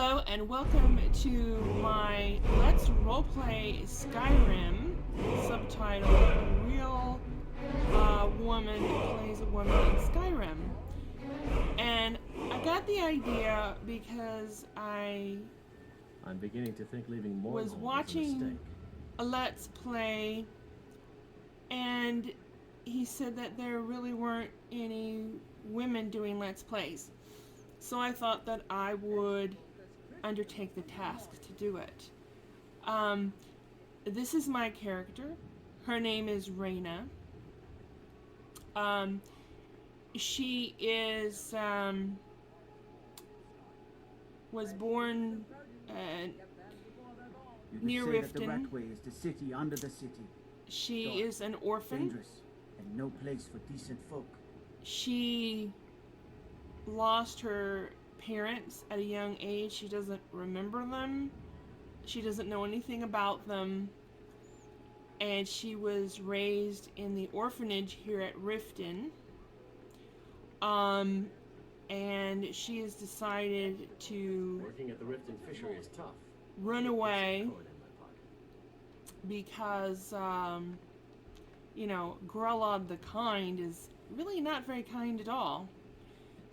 Hello and welcome to my Let's Roleplay Skyrim, subtitled Real Woman Plays a Woman in Skyrim. And I got the idea because I'm beginning to think leaving more was watching a Let's Play, and he said that there really weren't any women doing Let's Plays. So I thought that I would undertake the task to do it. This is my character. Her name is Rayna. She is was born near Riften. The rat way is the city under the city. She Dark, is an orphan. Dangerous, and no place for decent folk. She lost her parents at a young age. She doesn't remember them. She doesn't know anything about them. And she was raised in the orphanage here at Riften. And she has decided to working at the Riften fishery is tough. Run away because you know, Grelod the Kind is really not very kind at all.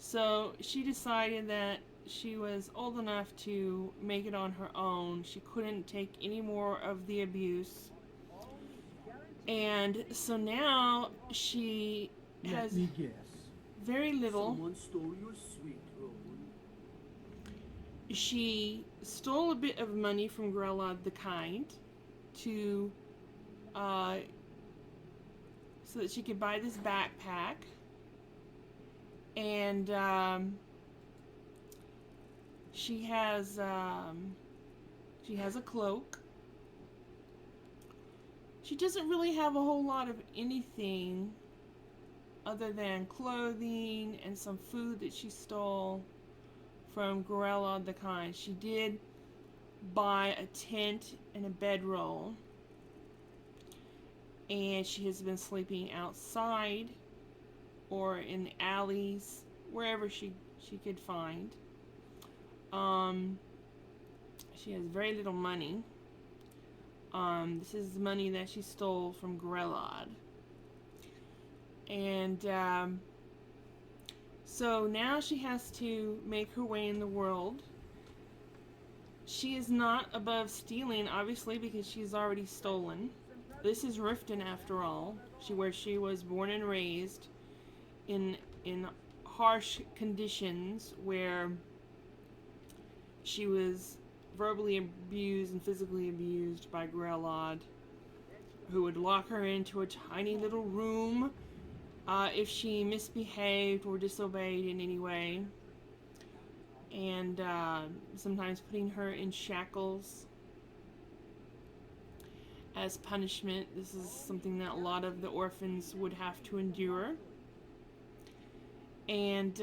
So she decided that she was old enough to make it on her own. She couldn't take any more of the abuse. And so now she has very little. Someone stole your sweet roll. She stole a bit of money from Grelod the Kind to so that she could buy this backpack. And she has a cloak. She doesn't really have a whole lot of anything other than clothing and some food that she stole from Grelod the Kind. She did buy a tent and a bedroll, and she has been sleeping outside or in the alleys, wherever she could find. She has very little money. This is the money that she stole from Grelod. And so now she has to make her way in the world. She is not above stealing, obviously, because she's already stolen. This is Riften, after all, where she was born and raised in harsh conditions, where she was verbally abused and physically abused by Grelod, who would lock her into a tiny little room if she misbehaved or disobeyed in any way, and sometimes putting her in shackles as punishment. This is something that a lot of the orphans would have to endure. And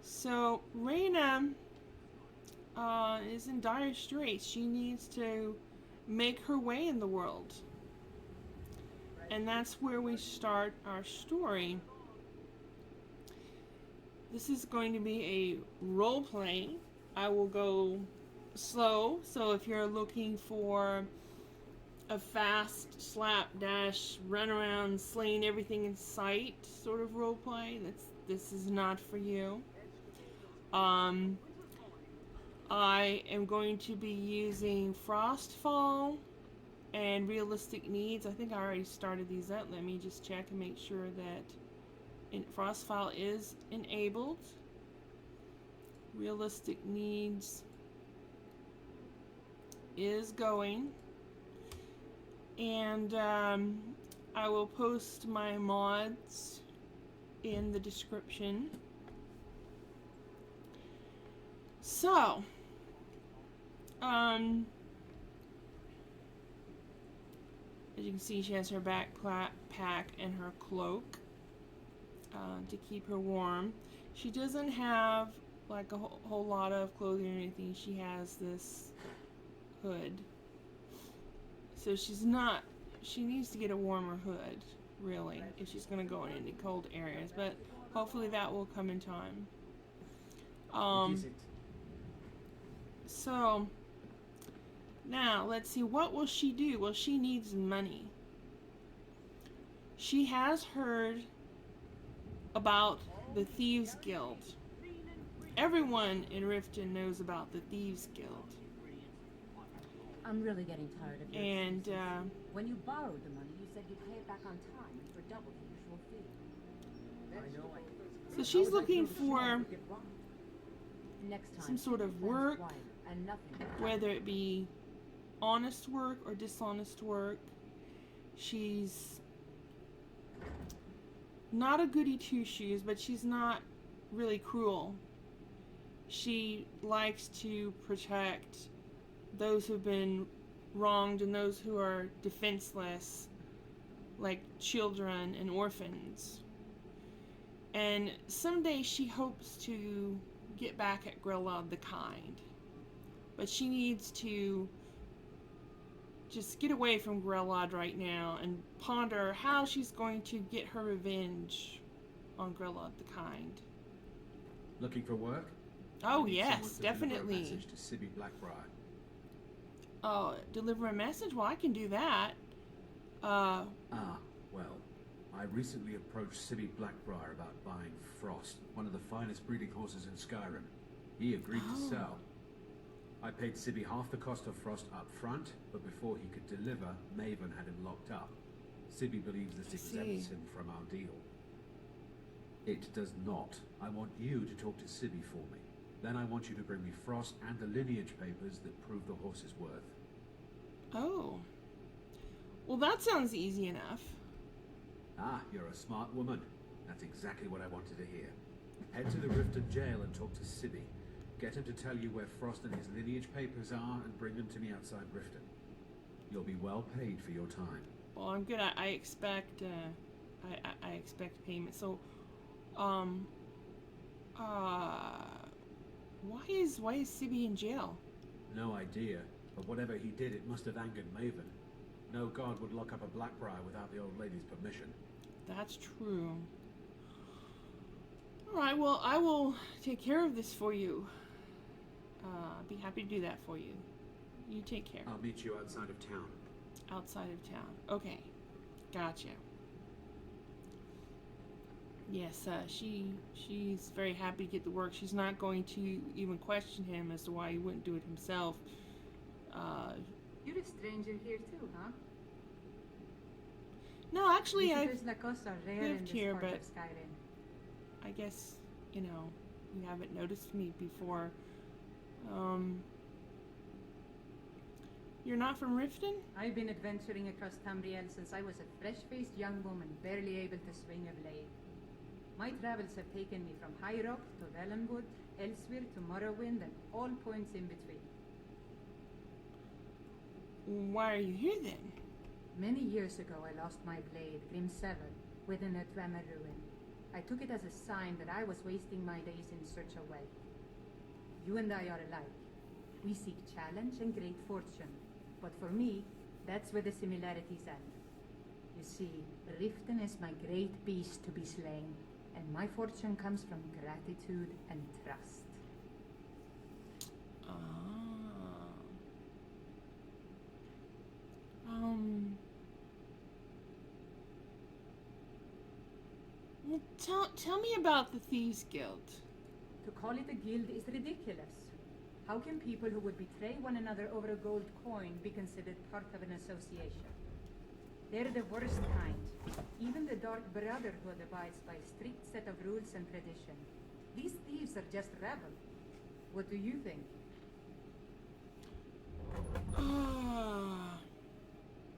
so Rayna is in dire straits. She needs to make her way in the world. And that's where we start our story. This is going to be a role play. I will go slow, so if you're looking for a fast slapdash run around slaying everything in sight sort of role play, this is not for you. I am going to be using Frostfall and realistic needs. I think I already started these out. Let me just check and make sure that Frostfall is enabled. Realistic needs is going. And I will post my mods in the description. So, as you can see, she has her backpack and her cloak to keep her warm. She doesn't have like a whole lot of clothing or anything. She has this hood. So she needs to get a warmer hood, really, if she's going to go into cold areas. But hopefully that will come in time. What is it? So now let's see, what will she do? Well, she needs money. She has heard about the Thieves Guild. Everyone in Riften knows about the Thieves Guild. I'm really getting tired of your And excuses. When you borrowed the money, you said you'd pay it back on time and for double the usual fee. I know I so she's looking for Next time, some sort of keep your work, friends quiet and nothing but whether it be honest work or dishonest work. She's not a goody two-shoes, but she's not really cruel. She likes to protect those who've been wronged and those who are defenseless, like children and orphans. And someday she hopes to get back at Grillad the Kind. But she needs to just get away from Grillad right now and ponder how she's going to get her revenge on Grillad the Kind. Looking for work? Oh, I need yes, someone to deliver a definitely. message to Sibby Blackbriar. Oh, deliver a message? Well, I can do that. Well, I recently approached Sibby Blackbriar about buying Frost, one of the finest breeding horses in Skyrim. He agreed to sell. I paid Sibby half the cost of Frost up front, but before he could deliver, Maven had him locked up. Sibby believes this exempts him from our deal. It does not. I want you to talk to Sibby for me. Then I want you to bring me Frost and the lineage papers that prove the horse's worth. Oh. Well, that sounds easy enough. Ah, you're a smart woman. That's exactly what I wanted to hear. Head to the Riften jail and talk to Sibby. Get him to tell you where Frost and his lineage papers are and bring them to me outside Riften. You'll be well paid for your time. Well, I'm good. I expect, I expect payment. So, why is Sibby in jail? No idea, but whatever he did, it must have angered Maven. No god would lock up a Blackbriar without the old lady's permission. That's true. Alright, well, I will take care of this for you. Be happy to do that for you. You take care. I'll meet you outside of town. Outside of town. Okay. Gotcha. Yes, she's very happy to get the work. She's not going to even question him as to why he wouldn't do it himself. You're a stranger here too, huh? No, actually, I Visitors like us are rare lived in this here, part but of Skyrim. I guess, you haven't noticed me before. You're not from Riften? I've been adventuring across Tamriel since I was a fresh-faced young woman, barely able to swing a blade. My travels have taken me from High Rock to Valenwood, elsewhere to Morrowind, and all points in between. Why are you here then? Many years ago, I lost my blade, Grimsever, within a Dwemer ruin. I took it as a sign that I was wasting my days in search of wealth. You and I are alike. We seek challenge and great fortune. But for me, that's where the similarities end. You see, Riften is my great beast to be slain, and my fortune comes from gratitude and trust. Well, tell me about the Thieves Guild. To call it a guild is ridiculous. How can people who would betray one another over a gold coin be considered part of an association? They're the worst kind. Even the Dark Brotherhood abides by a strict set of rules and tradition. These thieves are just rabble. What do you think?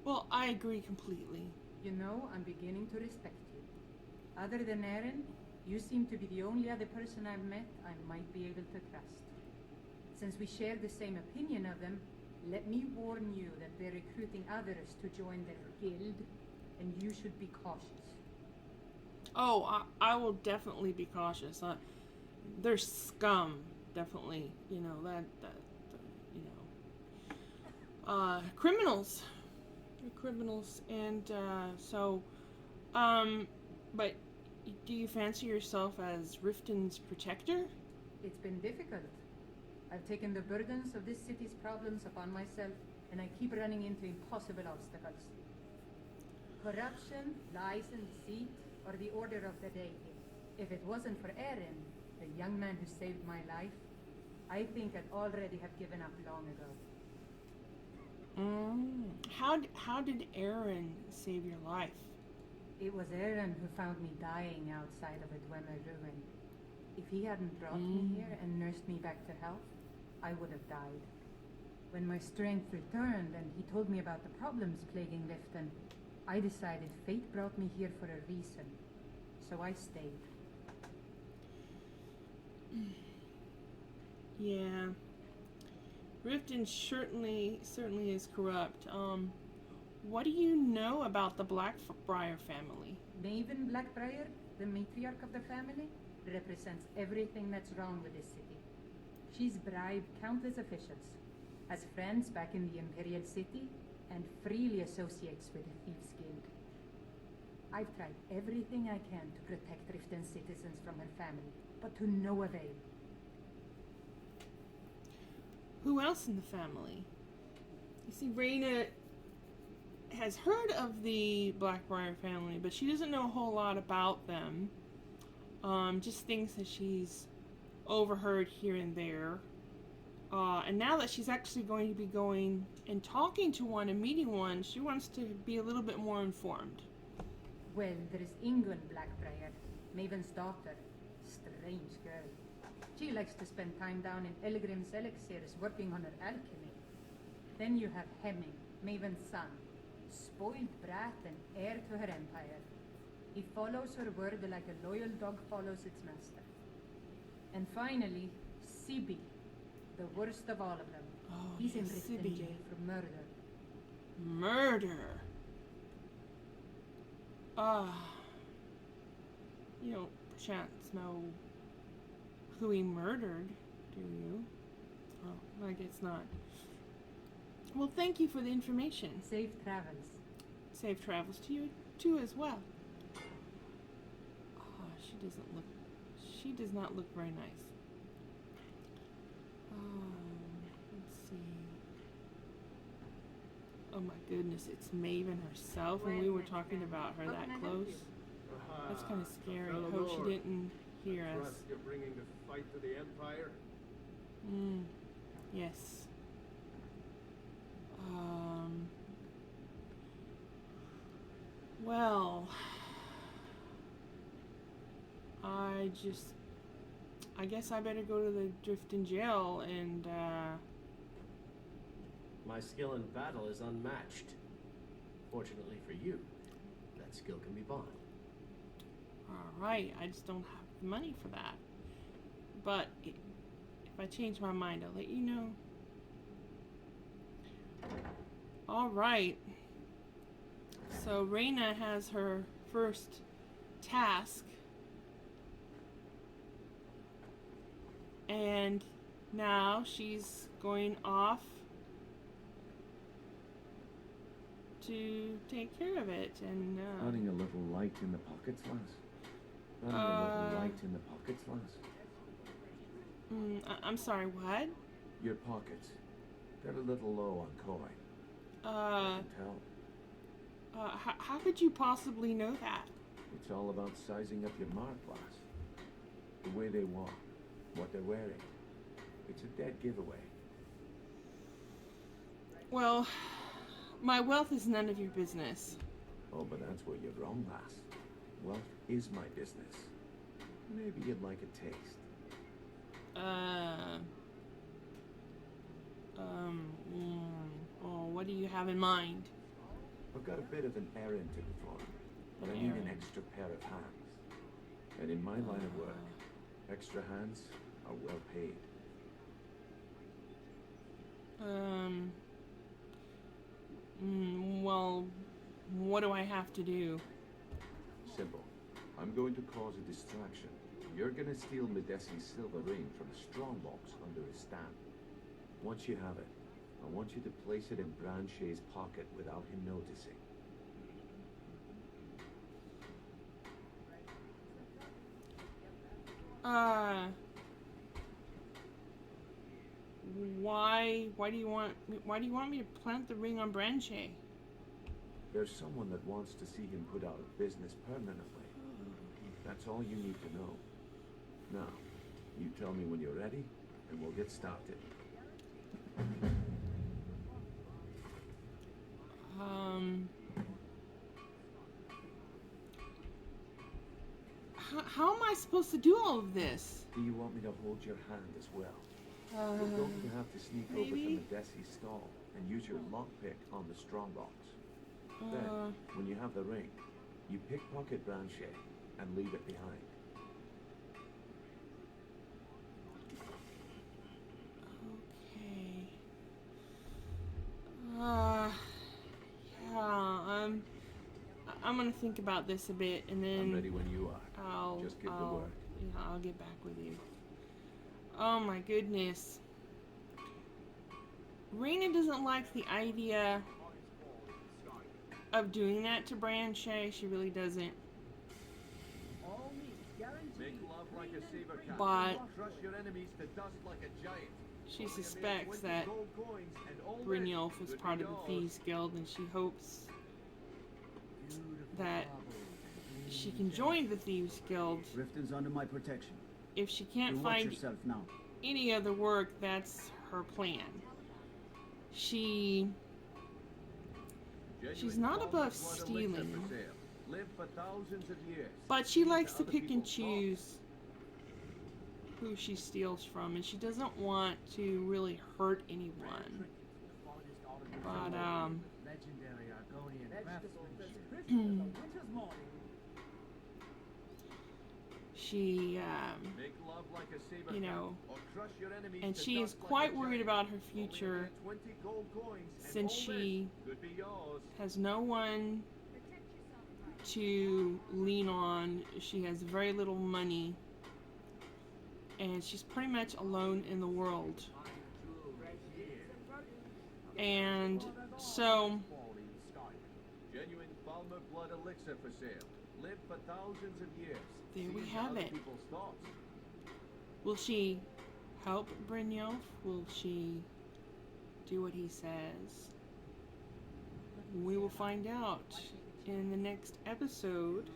Well, I agree completely. You know, I'm beginning to respect you. Other than Eren, you seem to be the only other person I've met I might be able to trust. Since we share the same opinion of them, let me warn you that they're recruiting others to join their guild, and you should be cautious. Oh, I will definitely be cautious. They're scum, definitely. Criminals. They're criminals, and but do you fancy yourself as Riften's protector? It's been difficult. I've taken the burdens of this city's problems upon myself, and I keep running into impossible obstacles. Corruption, lies, and deceit are the order of the day here. If it wasn't for Eren, the young man who saved my life, I think I'd already have given up long ago. How did Eren save your life? It was Eren who found me dying outside of a Dwemer ruin. If he hadn't brought me here and nursed me back to health, I would have died. When my strength returned and he told me about the problems plaguing Riften, I decided fate brought me here for a reason. So I stayed. Yeah. Riften certainly is corrupt. What do you know about the Blackbriar family? Maven Blackbriar, the matriarch of the family, represents everything that's wrong with this city. She's bribed countless officials, has friends back in the Imperial City, and freely associates with the Thieves Guild. I've tried everything I can to protect Riften citizens from her family, but to no avail. Who else in the family? You see, Rayna has heard of the Blackbriar family, but she doesn't know a whole lot about them. Just things that she's overheard here and there. And now that she's actually going to be going and talking to one and meeting one, she wants to be a little bit more informed. Well, there is Ingun Blackbriar, Maven's daughter. Strange girl. She likes to spend time down in Elgrim's elixirs working on her alchemy. Then you have Hemming, Maven's son. Spoiled brat and heir to her empire. He follows her word like a loyal dog follows its master. And finally, Sibi, the worst of all of them. Oh, He's in yes, Riften Sibi. jail for murder. Murder. You don't perchance know who he murdered, do you? Oh, I guess not. Well, thank you for the information. Safe travels. Safe travels to you too as well. She does not look very nice. Let's see. Oh my goodness, it's Maven herself, and we were talking about her that close. That's kind of scary. I hope she didn't hear us. You're bringing the fight to the Empire? Yes. Well, I guess I better go to the Riften jail and, My skill in battle is unmatched. Fortunately for you, that skill can be bought. alright, I just don't have the money for that. But if I change my mind, I'll let you know. Alright. So Rayna has her first task. And now she's going off to take care of it. And Running a little light in the pockets, lass. Running a little light in the pockets, lass. I'm sorry, what? Your pockets. They're a little low on coin. I can tell. How could you possibly know that? It's all about sizing up your mark, lass. The way they walk, what they're wearing. It's a dead giveaway. Well, my wealth is none of your business. Oh, but that's where you're wrong, lass. Wealth is my business. Maybe you'd like a taste. Oh, what do you have in mind? I've got a bit of an errand to perform, but I need an extra pair of hands. And in my line of work, extra hands are well paid. Well, what do I have to do? Simple. I'm going to cause a distraction. You're gonna steal Medesi's silver ring from a strongbox under his stand. Once you have it, I want you to place it in Branche's pocket without him noticing. Why do you want me to plant the ring on Branche? There's someone that wants to see him put out of business permanently. That's all you need to know. Now, you tell me when you're ready, and we'll get started. How am I supposed to do all of this? Do you want me to hold your hand as well? We're going to have to sneak over to maybe? Medesi's stall and use your lockpick on the strongbox. Then, when you have the ring, you pickpocket Branche and leave it behind. Okay. Yeah. I'm gonna think about this a bit, and then I'm ready when you are. Just give the word. Yeah, I'll get back with you. Oh my goodness. Rayna doesn't like the idea of doing that to Branche. She really doesn't. Make love like a saber cat. But Crush your enemies to dust like a giant. she suspects that Brynjolf was part of the Thieves Guild, and she hopes that she can join the Thieves Guild. Riften's under my protection. If she can't You watch find yourself now. any other work, that's her plan. She's not above stealing, but she likes to pick and choose who she steals from, and she doesn't want to really hurt anyone. But Legendary Argonian craftsmanship. she, Make love like a saber you know, cat, or crush your enemies and to she is dust like quite a worried giant. about her Only future, 20 gold coins, and since all she this could be yours. has no one to lean on. She has very little money, and she's pretty much alone in the world. And so Genuine Falmer blood elixir for sale. Live for thousands of years. there we See have other it. people's thoughts. Will she help Brynjolf? Will she do what he says? We will find out in the next episode.